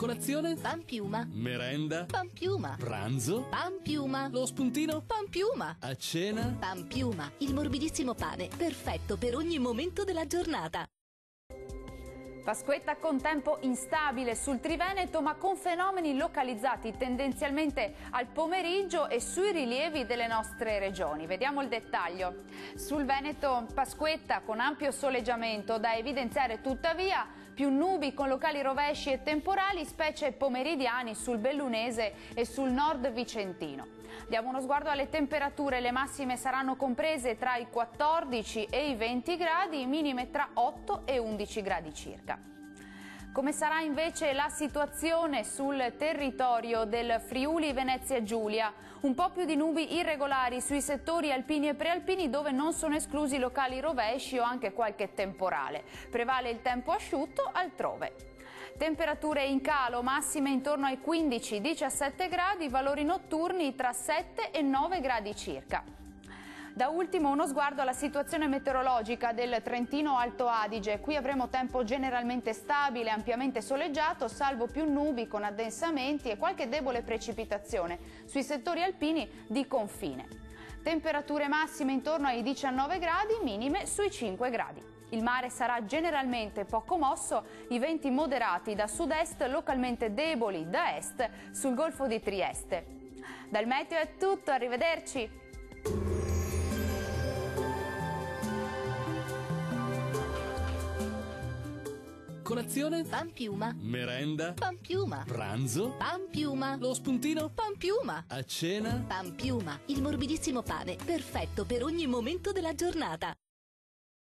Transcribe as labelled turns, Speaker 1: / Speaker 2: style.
Speaker 1: Colazione?
Speaker 2: Pan piuma.
Speaker 1: Merenda?
Speaker 2: Pan piuma.
Speaker 1: Pranzo?
Speaker 2: Pan piuma.
Speaker 1: Lo spuntino?
Speaker 2: Pan piuma.
Speaker 1: A cena?
Speaker 2: Pan piuma, il morbidissimo pane, perfetto per ogni momento della giornata.
Speaker 3: Pasquetta con tempo instabile sul Triveneto, ma con fenomeni localizzati tendenzialmente al pomeriggio e sui rilievi delle nostre regioni. Vediamo il dettaglio. Sul Veneto Pasquetta con ampio soleggiamento, da evidenziare tuttavia più nubi con locali rovesci e temporali, specie pomeridiani sul Bellunese e sul nord vicentino. Diamo uno sguardo alle temperature, le massime saranno comprese tra i 14 e i 20 gradi, minime tra 8 e 11 gradi circa. Come sarà invece la situazione sul territorio del Friuli Venezia Giulia? Un po' più di nubi irregolari sui settori alpini e prealpini, dove non sono esclusi locali rovesci o anche qualche temporale. Prevale il tempo asciutto altrove. Temperature in calo, massime intorno ai 15-17 gradi, valori notturni tra 7 e 9 gradi circa. Da ultimo uno sguardo alla situazione meteorologica del Trentino Alto Adige. Qui avremo tempo generalmente stabile, ampiamente soleggiato, salvo più nubi con addensamenti e qualche debole precipitazione sui settori alpini di confine. Temperature massime intorno ai 19 gradi, minime sui 5 gradi. Il mare sarà generalmente poco mosso, i venti moderati da sud-est, localmente deboli da est sul Golfo di Trieste. Dal meteo è tutto, arrivederci!
Speaker 1: Colazione?
Speaker 2: Pan piuma.
Speaker 1: Merenda?
Speaker 2: Pan piuma.
Speaker 1: Pranzo?
Speaker 2: Pan piuma.
Speaker 1: Lo spuntino?
Speaker 2: Pan piuma.
Speaker 1: A cena?
Speaker 2: Pan piuma, il morbidissimo pane, perfetto per ogni momento della giornata.